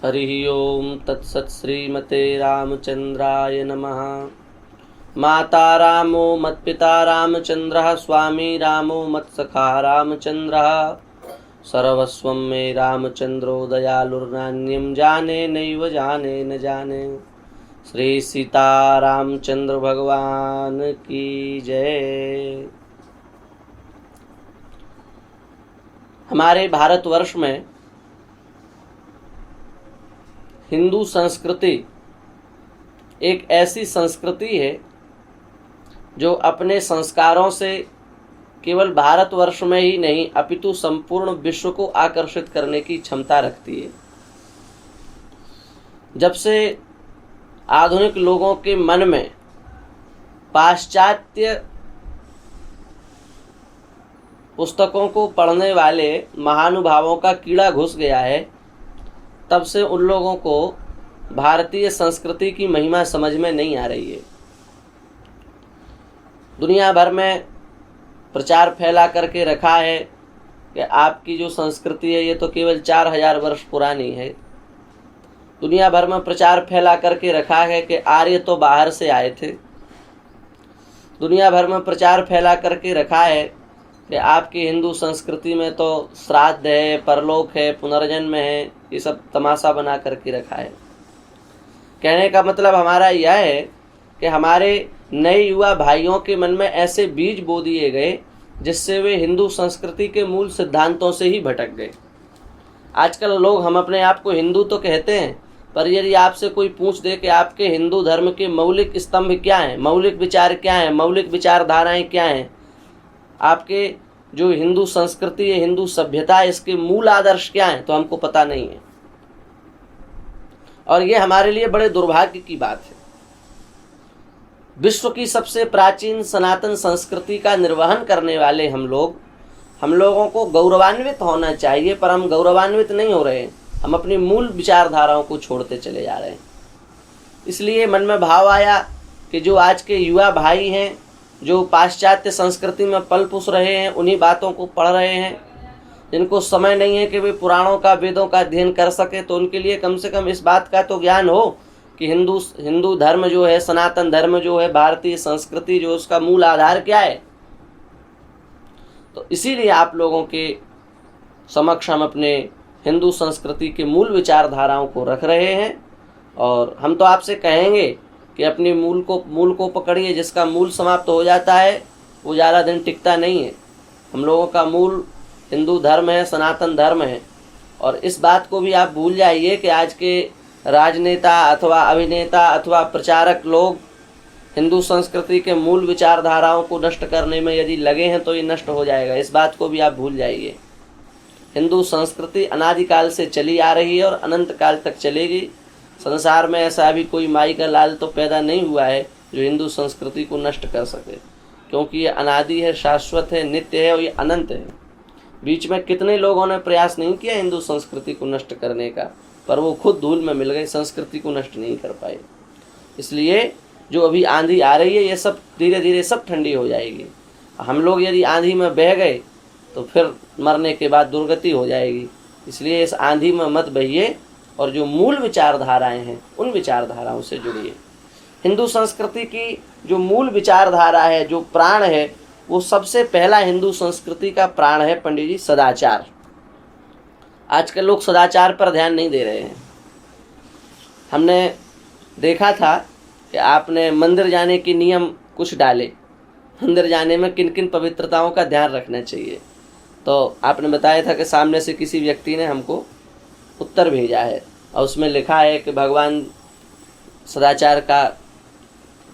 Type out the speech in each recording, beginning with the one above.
हरि ओम तत्सत् श्रीमते रामचंद्राय नमः। माता रामो मत्पिता रामचंद्रः, स्वामी रामो मत्सखा रामचंद्रः, सर्वस्वं मे रामचंद्रो दयालुर्नान्यं जाने नैव जाने न जाने। श्री सीता रामचंद्र भगवान की जय। हमारे भारतवर्ष में हिंदू संस्कृति एक ऐसी संस्कृति है जो अपने संस्कारों से केवल भारतवर्ष में ही नहीं अपितु संपूर्ण विश्व को आकर्षित करने की क्षमता रखती है। जब से आधुनिक लोगों के मन में पाश्चात्य पुस्तकों को पढ़ने वाले महानुभावों का कीड़ा घुस गया है, तब से उन लोगों को भारतीय संस्कृति की महिमा समझ में नहीं आ रही है। दुनिया भर में प्रचार फैला करके रखा है कि आपकी जो संस्कृति है ये तो केवल 4000 वर्ष पुरानी है। दुनिया भर में प्रचार फैला करके रखा है कि आर्य तो बाहर से आए थे। दुनिया भर में प्रचार फैला करके रखा है कि आपकी हिंदू संस्कृति में तो श्राद्ध है, परलोक है, पुनर्जन्म है, ये सब तमाशा बना करके रखा है। कहने का मतलब हमारा यह है कि हमारे नए युवा भाइयों के मन में ऐसे बीज बो दिए गए जिससे वे हिंदू संस्कृति के मूल सिद्धांतों से ही भटक गए। आजकल लोग हम अपने आप को हिंदू तो कहते हैं, पर यदि आपसे कोई पूछ दे कि आपके हिंदू धर्म के मौलिक स्तंभ क्या हैं, मौलिक विचार क्या हैं, मौलिक विचारधाराएं क्या हैं, आपके जो हिंदू संस्कृति है, हिंदू सभ्यता है, इसके मूल आदर्श क्या हैं, तो हमको पता नहीं है। और ये हमारे लिए बड़े दुर्भाग्य की बात है। विश्व की सबसे प्राचीन सनातन संस्कृति का निर्वहन करने वाले हम लोगों को गौरवान्वित होना चाहिए, पर हम गौरवान्वित नहीं हो रहे हैं। हम अपनी मूल विचारधाराओं को छोड़ते चले जा रहे हैं। इसलिए मन में भाव आया कि जो आज के युवा भाई हैं, जो पाश्चात्य संस्कृति में पल पुस रहे हैं, उन्हीं बातों को पढ़ रहे हैं, जिनको समय नहीं है कि वे पुराणों का, वेदों का अध्ययन कर सके, तो उनके लिए कम से कम इस बात का तो ज्ञान हो कि हिंदू धर्म जो है, सनातन धर्म जो है, भारतीय संस्कृति जो, उसका मूल आधार क्या है। तो इसीलिए आप लोगों के समक्ष हम अपने हिंदू संस्कृति के मूल विचारधाराओं को रख रहे हैं। और हम तो आपसे कहेंगे कि अपनी मूल को पकड़िए। जिसका मूल समाप्त हो जाता है वो ज़्यादा दिन टिकता नहीं है। हम लोगों का मूल हिंदू धर्म है, सनातन धर्म है। और इस बात को भी आप भूल जाइए कि आज के राजनेता अथवा अभिनेता अथवा प्रचारक लोग हिंदू संस्कृति के मूल विचारधाराओं को नष्ट करने में यदि लगे हैं तो ये नष्ट हो जाएगा। इस बात को भी आप भूल जाइए। हिंदू संस्कृति अनादिकाल से चली आ रही है और अनंत काल तक चलेगी। संसार में ऐसा अभी कोई माई का लाल तो पैदा नहीं हुआ है जो हिंदू संस्कृति को नष्ट कर सके, क्योंकि ये अनादि है, शाश्वत है, नित्य है और ये अनंत है। बीच में कितने लोगों ने प्रयास नहीं किया हिंदू संस्कृति को नष्ट करने का, पर वो खुद धूल में मिल गए, संस्कृति को नष्ट नहीं कर पाए। इसलिए जो अभी आंधी आ रही है ये सब धीरे धीरे सब ठंडी हो जाएगी। हम लोग यदि आंधी में बह गए तो फिर मरने के बाद दुर्गति हो जाएगी। इसलिए इस आंधी में मत बहिए और जो मूल विचारधाराएं हैं उन विचारधाराओं से जुड़िए। हिंदू संस्कृति की जो मूल विचारधारा है, जो प्राण है, वो सबसे पहला हिंदू संस्कृति का प्राण है पंडित जी, सदाचार। आजकल लोग सदाचार पर ध्यान नहीं दे रहे हैं। हमने देखा था कि आपने मंदिर जाने के नियम कुछ डाले, मंदिर जाने में किन किन पवित्रताओं का ध्यान रखना चाहिए। तो आपने बताया था कि सामने से किसी व्यक्ति ने हमको उत्तर भेजा है और उसमें लिखा है कि भगवान सदाचार का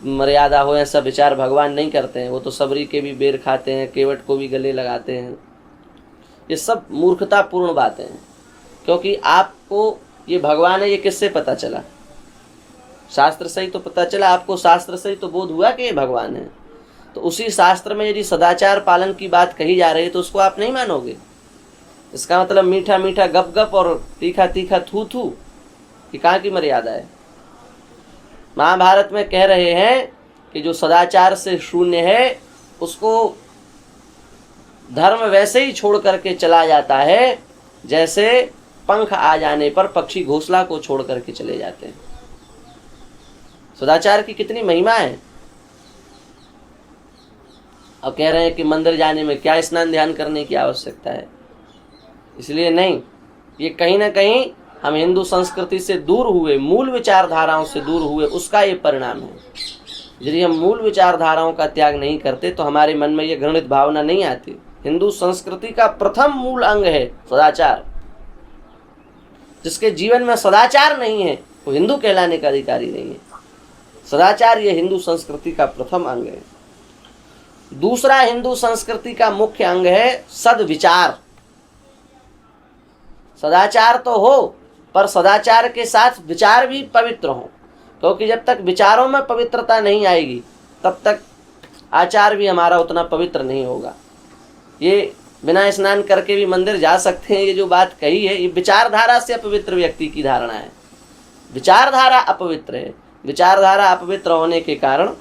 मर्यादा हो, ऐसा विचार भगवान नहीं करते हैं। वो तो सबरी के भी बेर खाते हैं, केवट को भी गले लगाते हैं। ये सब मूर्खतापूर्ण बातें हैं, क्योंकि आपको ये भगवान है ये किससे पता चला? शास्त्र से ही तो पता चला। आपको शास्त्र से ही तो बोध हुआ कि ये भगवान है। तो उसी शास्त्र में यदि सदाचार पालन की बात कही जा रही है तो उसको आप नहीं मानोगे। इसका मतलब मीठा मीठा गप गप और तीखा तीखा थू थू, ये कहाँ की मर्यादा है? महाभारत में कह रहे हैं कि जो सदाचार से शून्य है उसको धर्म वैसे ही छोड़ करके चला जाता है जैसे पंख आ जाने पर पक्षी घोंसला को छोड़ करके चले जाते हैं। सदाचार की कितनी महिमा है। अब कह रहे हैं कि मंदिर जाने में क्या स्नान ध्यान करने की आवश्यकता है, इसलिए नहीं, ये कहीं ना कहीं हम हिंदू संस्कृति से दूर हुए, मूल विचारधाराओं से दूर हुए, उसका ये परिणाम है। यदि हम मूल विचारधाराओं का त्याग नहीं करते तो हमारे मन में ये घृणित भावना नहीं आती। हिंदू संस्कृति का प्रथम मूल अंग है सदाचार। जिसके जीवन में सदाचार नहीं है वो हिंदू कहलाने का अधिकारी नहीं है। सदाचार ये हिंदू संस्कृति का प्रथम अंग है। दूसरा हिंदू संस्कृति का मुख्य अंग है सद्विचार। सदाचार तो हो पर सदाचार के साथ विचार भी पवित्र हो, क्योंकि जब तक विचारों में पवित्रता नहीं आएगी तब तक आचार भी हमारा उतना पवित्र नहीं होगा। ये बिना स्नान करके भी मंदिर जा सकते हैं, ये जो बात कही है ये विचारधारा से अपवित्र व्यक्ति की धारणा है। विचारधारा अपवित्र है, विचारधारा अपवित्र होने के कारण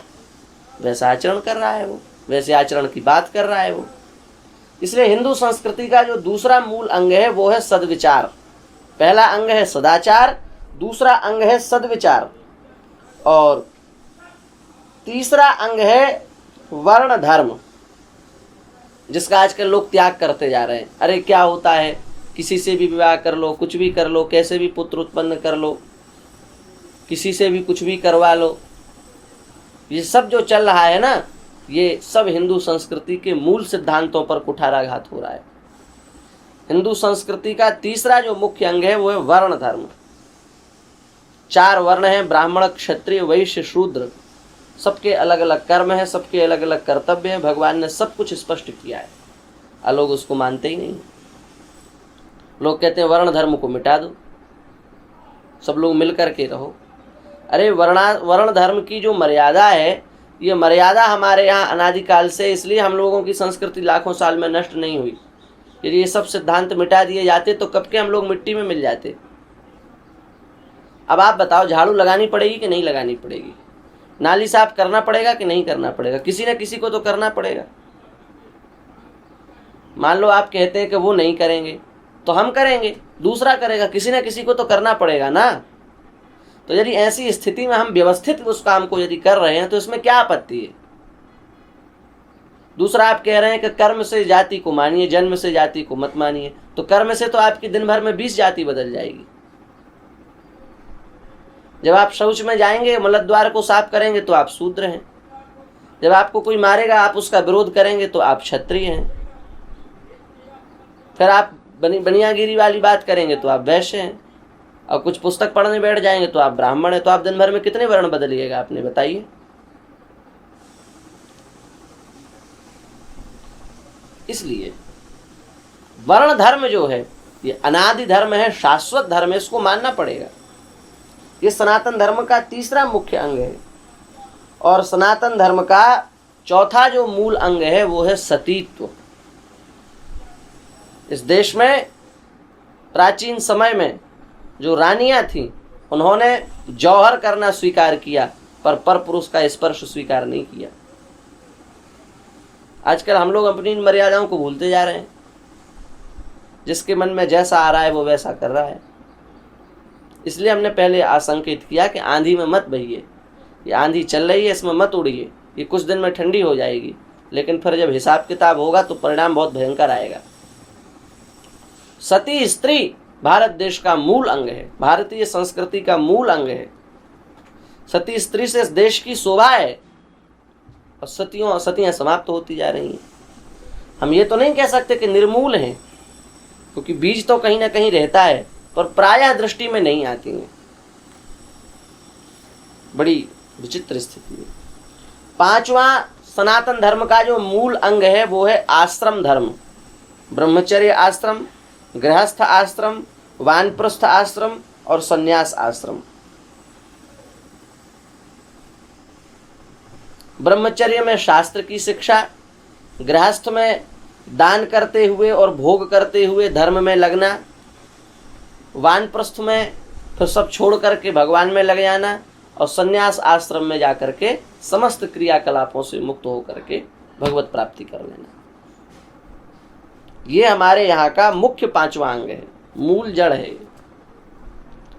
वैसा आचरण कर रहा है वो, वैसे आचरण की बात कर रहा है वो। इसलिए हिंदू संस्कृति का जो दूसरा मूल अंग है वो है सद्विचार। पहला अंग है सदाचार, दूसरा अंग है सद्विचार, और तीसरा अंग है वर्ण धर्म, जिसका आजकल लोग त्याग करते जा रहे हैं। अरे क्या होता है, किसी से भी विवाह कर लो, कुछ भी कर लो, कैसे भी पुत्र उत्पन्न कर लो, किसी से भी कुछ भी करवा लो, ये सब जो चल रहा है ना, ये सब हिंदू संस्कृति के मूल सिद्धांतों पर कुठाराघात हो रहा है। हिंदू संस्कृति का तीसरा जो मुख्य अंग है वो है वर्ण धर्म। 4 वर्ण हैं, ब्राह्मण, क्षत्रिय, वैश्य, शूद्र। सबके अलग अलग कर्म है, सबके अलग अलग कर्तव्य हैं। भगवान ने सब कुछ स्पष्ट किया है, और लोग उसको मानते ही नहीं। लोग कहते हैं वर्ण धर्म को मिटा दो, सब लोग मिल करके रहो। अरे वर्ण धर्म की जो मर्यादा है, ये मर्यादा हमारे यहाँ अनादिकाल से, इसलिए हम लोगों की संस्कृति लाखों साल में नष्ट नहीं हुई। यदि ये सब सिद्धांत मिटा दिए जाते तो कब के हम लोग मिट्टी में मिल जाते। अब आप बताओ, झाड़ू लगानी पड़ेगी कि नहीं लगानी पड़ेगी? नाली साफ करना पड़ेगा कि नहीं करना पड़ेगा? किसी न किसी को तो करना पड़ेगा। मान लो आप कहते हैं कि वो नहीं करेंगे तो हम करेंगे, दूसरा करेगा, किसी न किसी को तो करना पड़ेगा ना। तो यदि ऐसी स्थिति में हम व्यवस्थित उस काम को यदि कर रहे हैं तो इसमें क्या आपत्ति है? दूसरा आप कह रहे हैं कि कर्म से जाति को मानिए, जन्म से जाति को मत मानिए। तो कर्म से तो आपकी दिन भर में 20 जाति बदल जाएगी। जब आप शौच में जाएंगे, मलद्वार को साफ करेंगे तो आप शूद्र हैं। जब आपको कोई मारेगा, आप उसका विरोध करेंगे तो आप क्षत्रिय हैं। फिर आप बनियागिरी वाली बात करेंगे तो आप वैश्य हैं, और कुछ पुस्तक पढ़ने बैठ जाएंगे तो आप ब्राह्मण हैं। तो आप दिन भर में कितने वर्ण बदलिएगा आपने, बताइए? इसलिए वर्ण धर्म जो है ये अनादि धर्म है, शाश्वत धर्म है, इसको मानना पड़ेगा। ये सनातन धर्म का तीसरा मुख्य अंग है। और सनातन धर्म का चौथा जो मूल अंग है वो है सतीत्व। इस देश में प्राचीन समय में जो रानियां थीं उन्होंने जौहर करना स्वीकार किया, पर पुरुष का स्पर्श स्वीकार नहीं किया। आजकल हम लोग अपनी मर्यादाओं को भूलते जा रहे हैं। जिसके मन में जैसा आ रहा है वो वैसा कर रहा है। इसलिए हमने पहले आशंकित किया कि आंधी में मत बहिए, ये आंधी चल रही है, इसमें मत उड़िए, ये कुछ दिन में ठंडी हो जाएगी, लेकिन फिर जब हिसाब किताब होगा तो परिणाम बहुत भयंकर आएगा। सती स्त्री भारत देश का मूल अंग है, भारतीय संस्कृति का मूल अंग है। सती स्त्री से इस देश की शोभा है, और सतियां समाप्त होती जा रही हैं। हम ये तो नहीं कह सकते कि निर्मूल हैं, क्योंकि बीज तो कहीं ना कहीं रहता है, पर प्रायः दृष्टि में नहीं आती हैं। बड़ी विचित्र स्थिति है। 5वां सनातन धर्म का जो मूल अंग है वो है आश्रम धर्म। ब्रह्मचर्य आश्रम, गृहस्थ आश्रम, वानप्रस्थ आश्रम और संन्यास आश्रम। ब्रह्मचर्य में शास्त्र की शिक्षा, गृहस्थ में दान करते हुए और भोग करते हुए धर्म में लगना, वानप्रस्थ में फिर सब छोड़ करके भगवान में लग जाना, और संन्यास आश्रम में जाकर के समस्त क्रियाकलापों से मुक्त होकर के भगवत प्राप्ति कर लेना। ये हमारे यहाँ का मुख्य 5वां अंग है, मूल जड़ है।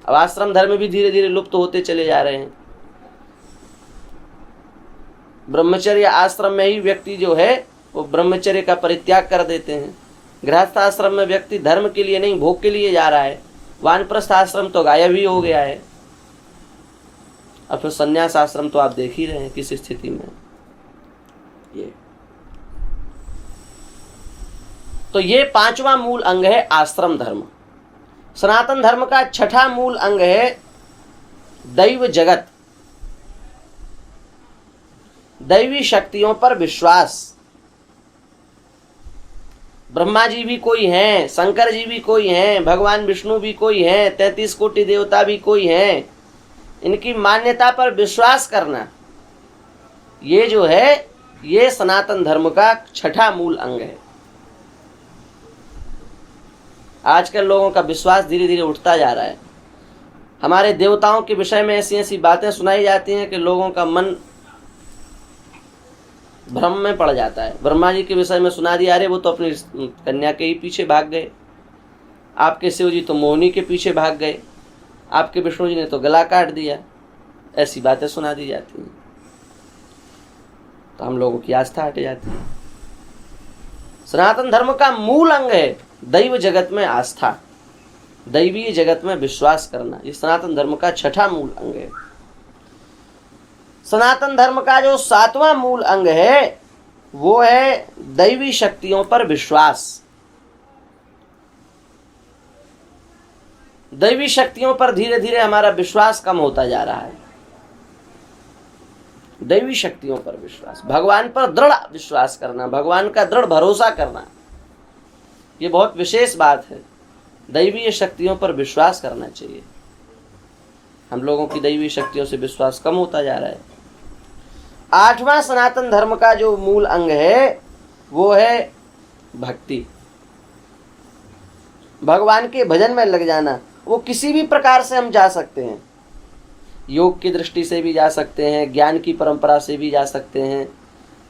अब आश्रम धर्म भी धीरे धीरे लुप्त होते चले जा रहे हैं। ब्रह्मचर्य आश्रम में ही व्यक्ति जो है वो ब्रह्मचर्य का परित्याग कर देते हैं। गृहस्थ आश्रम में व्यक्ति धर्म के लिए नहीं भोग के लिए जा रहा है। वानप्रस्थ आश्रम तो गायब ही हो गया है। और फिर संन्यास आश्रम तो आप देख ही रहे हैं किस स्थिति में ये। तो ये 5वां मूल अंग है आश्रम धर्म। सनातन धर्म का 6ठा मूल अंग है दैव जगत, दैवी शक्तियों पर विश्वास। ब्रह्मा जी भी कोई हैं, शंकर जी भी कोई हैं, भगवान विष्णु भी कोई हैं, 33 कोटि देवता भी कोई हैं। इनकी मान्यता पर विश्वास करना, ये जो है ये सनातन धर्म का 6ठा मूल अंग है। आजकल लोगों का विश्वास धीरे धीरे उठता जा रहा है। हमारे देवताओं के विषय में ऐसी ऐसी बातें सुनाई जाती हैं कि लोगों का मन भ्रम में पड़ जाता है। ब्रह्मा जी के विषय में सुना दिया, अरे वो तो अपनी कन्या के ही पीछे भाग गए, आपके शिव जी तो मोहिनी के पीछे भाग गए, आपके विष्णु जी ने तो गला काट दिया। ऐसी बातें सुना दी जाती हैं तो हम लोगों की आस्था हट जाती है। सनातन धर्म का मूल अंग है दैव जगत में आस्था, दैवीय जगत में विश्वास करना। ये सनातन धर्म का 6ठा मूल अंग है। सनातन धर्म का जो 7वां मूल अंग है वो है दैवी शक्तियों पर विश्वास। दैवी शक्तियों पर धीरे धीरे हमारा विश्वास कम होता जा रहा है। दैवी शक्तियों पर विश्वास, भगवान पर दृढ़ विश्वास करना, भगवान का दृढ़ भरोसा करना, ये बहुत विशेष बात है। दैवीय शक्तियों पर विश्वास करना चाहिए। हम लोगों की दैवी शक्तियों से विश्वास कम होता जा रहा है। 8वां सनातन धर्म का जो मूल अंग है वो है भक्ति, भगवान के भजन में लग जाना। वो किसी भी प्रकार से हम जा सकते हैं, योग की दृष्टि से भी जा सकते हैं, ज्ञान की परंपरा से भी जा सकते हैं,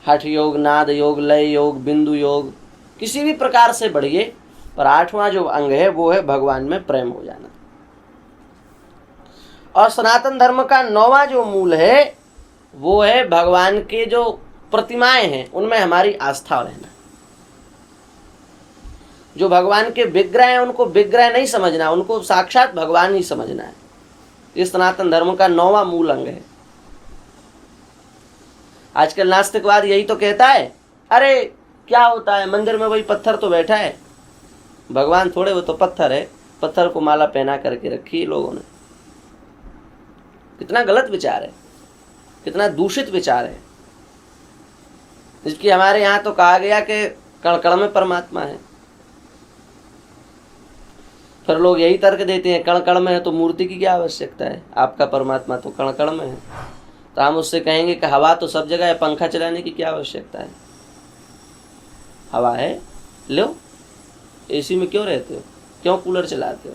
हठ योग, नाद योग, लय योग, बिंदु योग, किसी भी प्रकार से बढ़िए। पर 8वां जो अंग है वो है भगवान में प्रेम हो जाना। और सनातन धर्म का 9वां जो मूल है वो है भगवान के जो प्रतिमाएं हैं उनमें हमारी आस्था रहना। जो भगवान के विग्रह हैं उनको विग्रह नहीं समझना, उनको साक्षात भगवान ही समझना है। इस सनातन धर्म का 9वां मूल अंग है। आजकल नास्तिकवाद यही तो कहता है, अरे क्या होता है मंदिर में वही पत्थर तो बैठा है, भगवान थोड़े, वो तो पत्थर है, पत्थर को माला पहना करके रखी है लोगों ने। कितना गलत विचार है, कितना दूषित विचार है। इसकी हमारे यहाँ तो कहा गया कि कण कण में परमात्मा है। फिर लोग यही तर्क देते हैं कण कण में है तो मूर्ति की क्या आवश्यकता है, आपका परमात्मा तो कण कण में है। तो हम उससे कहेंगे कि हवा तो सब जगह है, पंखा चलाने की क्या आवश्यकता है। हवा है, लो एसी में क्यों रहते हो, क्यों कूलर चलाते हो।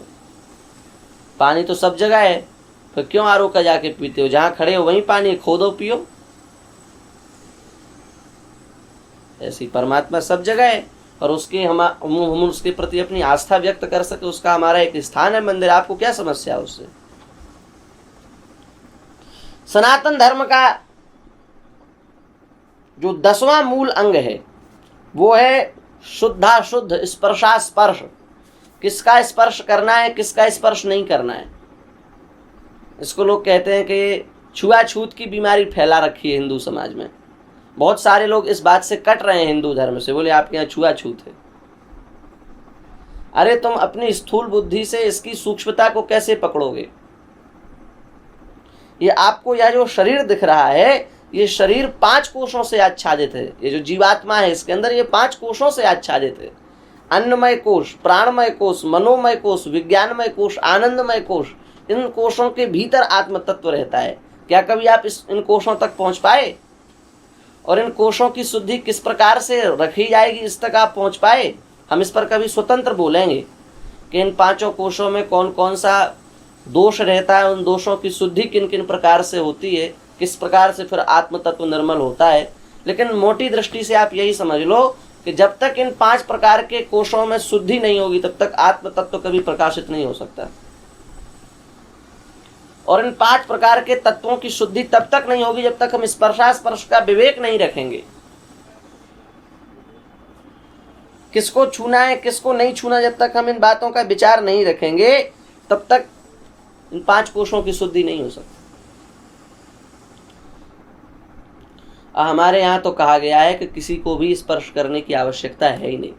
पानी तो सब जगह है, फिर क्यों आरओ का जाके पीते हो, जहाँ खड़े हो वहीं पानी खोदो पियो। ऐसी परमात्मा सब जगह है और उसके हम उसके प्रति अपनी आस्था व्यक्त कर सके, उसका हमारा एक स्थान है मंदिर। आपको क्या समस्या है उससे। सनातन धर्म का जो 10वां मूल अंग है वो है शुद्धाशुद्ध स्पर्शास्पर्श। किसका स्पर्श करना है, किसका स्पर्श नहीं करना है। इसको लोग कहते हैं कि छुआछूत की बीमारी फैला रखी है हिंदू समाज में। बहुत सारे लोग इस बात से कट रहे हैं हिंदू धर्म से, बोले आपके यहाँ छुआछूत है। अरे तुम अपनी स्थूल बुद्धि से इसकी सूक्ष्मता को कैसे पकड़ोगे। ये आपको यह जो शरीर दिख रहा है, ये शरीर 5 कोशों से आच्छादित है। ये जो जीवात्मा है इसके अंदर ये 5 कोशों से आच्छादित है। अन्नमय कोश, प्राणमय कोश, मनोमय कोश, विज्ञानमय कोश, आनंदमय कोश। इन कोशों के भीतर आत्म तत्व रहता है। क्या कभी आप इन कोशों तक पहुंच पाए। और इन कोशों की शुद्धि किस प्रकार से रखी जाएगी इस तक आप पहुंच पाए? हम इस पर कभी स्वतंत्र बोलेंगे कि इन पांचों कोशों में कौन कौन सा दोष रहता है, उन दोषों की शुद्धि किन किन प्रकार से होती है, किस प्रकार से फिर आत्म तत्व निर्मल होता है। लेकिन मोटी दृष्टि से आप यही समझ लो कि जब तक इन 5 प्रकार के कोशों में शुद्धि नहीं होगी तब तक आत्म तत्व कभी प्रकाशित नहीं हो सकता। और इन 5 प्रकार के तत्वों की शुद्धि तब तक नहीं होगी जब तक हम स्पर्शास्पर्श का विवेक नहीं रखेंगे। किसको छूना है किसको नहीं छूना, जब तक हम इन बातों का विचार नहीं रखेंगे तब तक इन 5 कोशों की शुद्धि नहीं हो सकती। हमारे यहाँ तो कहा गया है कि किसी को भी स्पर्श करने की आवश्यकता है ही नहीं।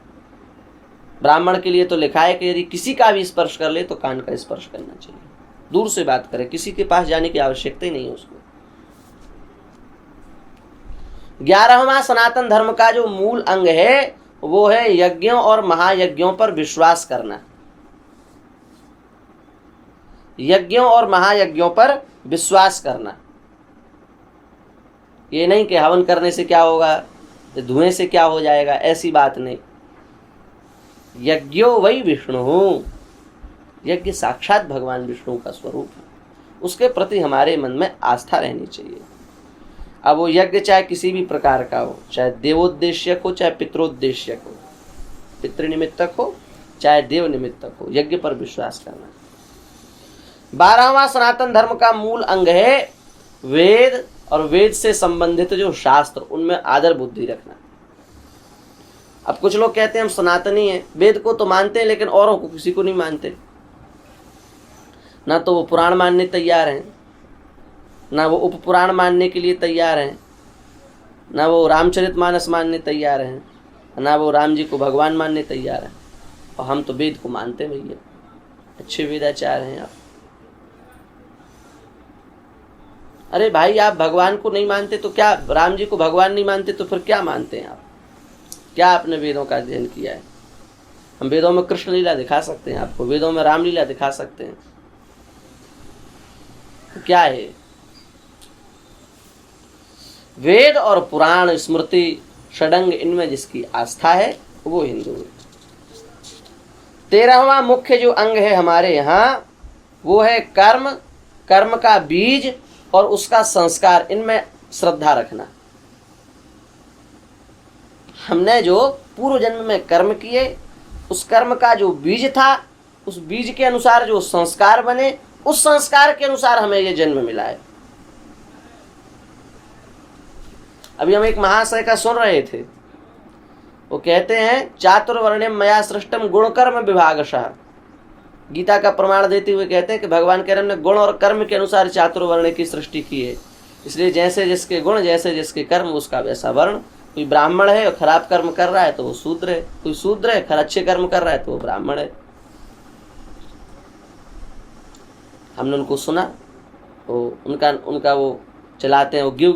ब्राह्मण के लिए तो लिखा है कि यदि किसी का भी स्पर्श कर ले तो कान का स्पर्श करना चाहिए, दूर से बात करे, किसी के पास जाने की आवश्यकता ही नहीं है उसको। 11वां सनातन धर्म का जो मूल अंग है वो है यज्ञों और महायज्ञों पर विश्वास करना। यज्ञों और महायज्ञों पर विश्वास करना, ये नहीं कि हवन करने से क्या होगा, धुएं से क्या हो जाएगा, ऐसी बात नहीं। यज्ञो वही विष्णु, यज्ञ साक्षात भगवान विष्णु का स्वरूप है, उसके प्रति हमारे मन में आस्था रहनी चाहिए। अब वो यज्ञ चाहे किसी भी प्रकार का हो, चाहे देवोद्देश्यक हो चाहे पितरोद्देश्यक हो, पितृनिमित्तक हो चाहे देव निमित्तक हो, यज्ञ पर विश्वास करना। 12वां सनातन धर्म का मूल अंग है वेद, और वेद से संबंधित जो शास्त्र उनमें आदर बुद्धि रखना। अब कुछ लोग कहते हैं हम सनातनी हैं, वेद को तो मानते हैं लेकिन औरों को किसी को नहीं मानते। ना तो वो पुराण मानने तैयार हैं, ना वो उपपुराण मानने के लिए तैयार हैं, ना वो रामचरितमानस मानने तैयार हैं, ना वो राम जी को भगवान मानने तैयार हैं। और हम तो वेद को मानते हैं भैया, अच्छे वेदाचार्य हैं आप। अरे भाई आप भगवान को नहीं मानते तो क्या, राम जी को भगवान नहीं मानते तो फिर क्या मानते हैं आप? क्या आपने वेदों का अध्ययन किया है? हम वेदों में कृष्ण लीला दिखा सकते हैं आपको, वेदों में राम लीला दिखा सकते हैं, तो क्या है? वेद और पुराण स्मृति षडंग इनमें जिसकी आस्था है वो हिंदू है। 13वां मुख्य जो अंग है हमारे यहाँ वो है कर्म, कर्म का बीज और उसका संस्कार, इनमें श्रद्धा रखना। हमने जो पूर्व जन्म में कर्म किए उस कर्म का जो बीज था, उस बीज के अनुसार जो संस्कार बने, उस संस्कार के अनुसार हमें ये जन्म मिला है। अभी हम एक महाशय का सुन रहे थे, वो कहते हैं चातुर्वर्ण्यम मया सृष्टम गुण कर्म विभागशः। गीता का प्रमाण देते हुए कहते हैं कि भगवान के ने गुण और कर्म के अनुसार चातुर्वर्ण की सृष्टि की है। इसलिए जैसे जिसके गुण जैसे जिसके कर्म उसका वैसा वर्ण। कोई ब्राह्मण है और खराब कर्म कर रहा है तो वो शूद्र है, कोई शूद्र है अच्छे कर्म कर रहा है तो वो ब्राह्मण है। हमने उनको सुना, वो उनका वो चलाते हैं, वो गिव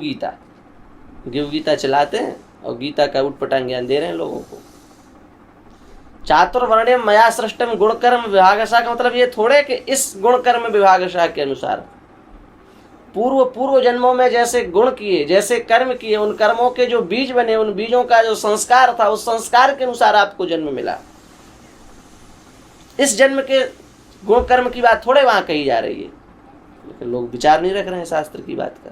गीता चलाते हैं और गीता का उटपटांग ज्ञान दे रहे हैं लोगों को। चातुर्वर्ण्यम मया सृष्टम गुण कर्म विभागशः का मतलब ये थोड़े कि इस गुण कर्म विभागशः के अनुसार पूर्व जन्मों में जैसे गुण किए, जैसे कर्म किए, उन कर्मों के जो बीज बने, उन बीजों का जो संस्कार था, उस संस्कार के अनुसार आपको जन्म मिला। इस जन्म के गुण कर्म की बात थोड़े वहां कही जा रही है, लेकिन लोग विचार नहीं रख रहे हैं शास्त्र की बात का।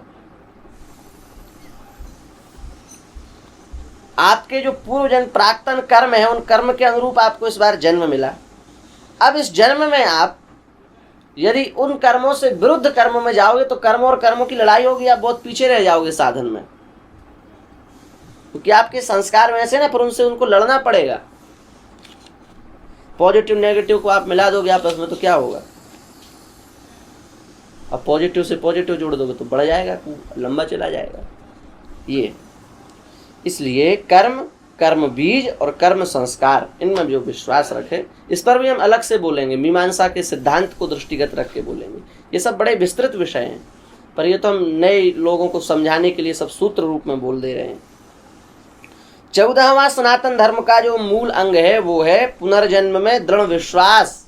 आपके जो पूर्व जन्म प्राक्तन कर्म है, उन कर्म के अनुरूप आपको इस बार जन्म मिला। अब इस जन्म में आप यदि उन कर्मों से विरुद्ध कर्मों में जाओगे तो कर्मों और कर्मों की लड़ाई होगी, आप बहुत पीछे रह जाओगे साधन में, क्योंकि आपके संस्कार में ऐसे ना, पर उनसे उनको लड़ना पड़ेगा। पॉजिटिव नेगेटिव को आप मिला दोगे आपस में तो क्या होगा? अब पॉजिटिव से पॉजिटिव जोड़ दोगे तो बढ़ जाएगा, लंबा चला जाएगा। ये इसलिए कर्म बीज और कर्म संस्कार, इनमें जो विश्वास रखे, इस पर भी हम अलग से बोलेंगे, मीमांसा के सिद्धांत को दृष्टिगत रख के बोलेंगे। ये सब बड़े विस्तृत विषय हैं, पर ये तो हम नए लोगों को समझाने के लिए सब सूत्र रूप में बोल दे रहे हैं। 14वां सनातन धर्म का जो मूल अंग है वो है पुनर्जन्म में दृढ़ विश्वास।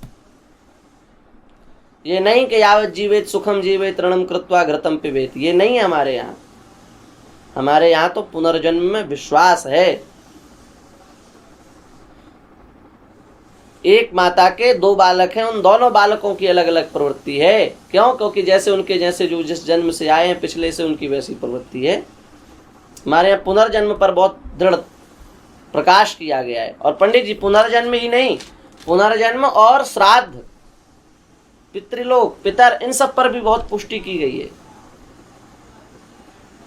ये नहीं कि यावत जीवेत सुखम जीवेत ऋणम कृत्वा घृतम पिबेत, ये नहीं है हमारे यहाँ। हमारे यहाँ तो पुनर्जन्म में विश्वास है। एक माता के 2 बालक हैं, उन दोनों बालकों की अलग अलग प्रवृत्ति है। क्यों? क्योंकि जैसे उनके जैसे जो जिस जन्म से आए हैं पिछले से, उनकी वैसी प्रवृत्ति है। हमारे यहाँ पुनर्जन्म पर बहुत दृढ़ प्रकाश किया गया है। और पंडित जी, पुनर्जन्म ही नहीं, पुनर्जन्म और श्राद्ध, पितृलोक, पितर, इन सब पर भी बहुत पुष्टि की गई है।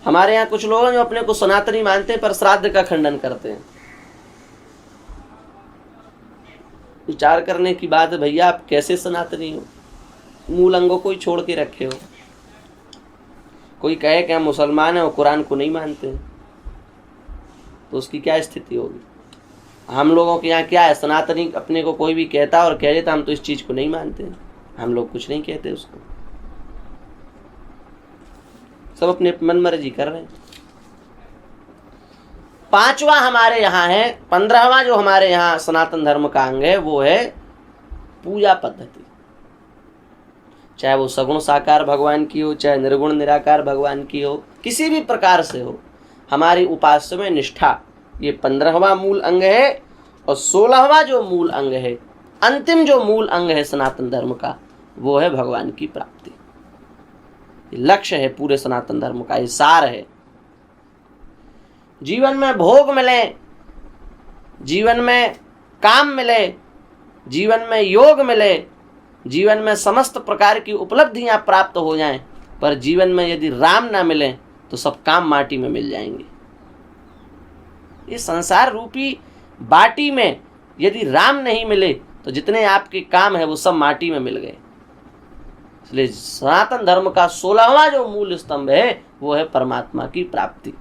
हमारे यहाँ कुछ लोग हैं जो अपने को सनातनी मानते हैं पर श्राद्ध का खंडन करते हैं। विचार करने की बात है भैया, आप कैसे सनातनी हो? मूल अंगों को ही छोड़ के रखे हो। कोई कहे कि हम मुसलमान हैं और कुरान को नहीं मानते हैं, तो उसकी क्या स्थिति होगी? हम लोगों के यहाँ क्या है, सनातनी अपने को कोई भी कहता और कह देता हम तो इस चीज को नहीं मानते हैं, हम लोग कुछ नहीं कहते उसको, सब अपने मन मर्जी कर रहे हैं। 5वां हमारे यहाँ है, 15वां जो हमारे यहाँ सनातन धर्म का अंग है वो है पूजा पद्धति। चाहे वो सगुण साकार भगवान की हो, चाहे निर्गुण निराकार भगवान की हो, किसी भी प्रकार से हो, हमारी उपास्य में निष्ठा, ये 15वां मूल अंग है। और 16वां जो मूल अंग है, अंतिम जो मूल अंग है सनातन धर्म का, वो है भगवान की प्राप्ति। लक्ष्य है पूरे सनातन धर्म का, ये सार है। जीवन में भोग मिले, जीवन में काम मिले, जीवन में योग मिले, जीवन में समस्त प्रकार की उपलब्धियां प्राप्त हो जाएं, पर जीवन में यदि राम ना मिले तो सब काम माटी में मिल जाएंगे। इस संसार रूपी बाटी में यदि राम नहीं मिले तो जितने आपके काम है वो सब माटी में मिल गए। इसलिए सनातन धर्म का 16वां जो मूल स्तंभ है वो है परमात्मा की प्राप्ति।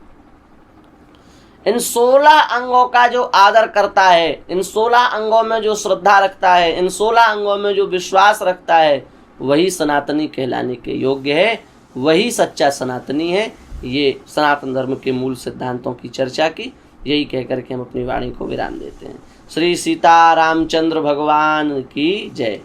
इन 16 अंगों का जो आदर करता है, इन 16 अंगों में जो श्रद्धा रखता है, इन 16 अंगों में जो विश्वास रखता है, वही सनातनी कहलाने के योग्य है, वही सच्चा सनातनी है। ये सनातन धर्म के मूल सिद्धांतों की चर्चा की, यही कहकर के हम अपनी वाणी को विराम देते हैं। श्री सीता रामचंद्र भगवान की जय।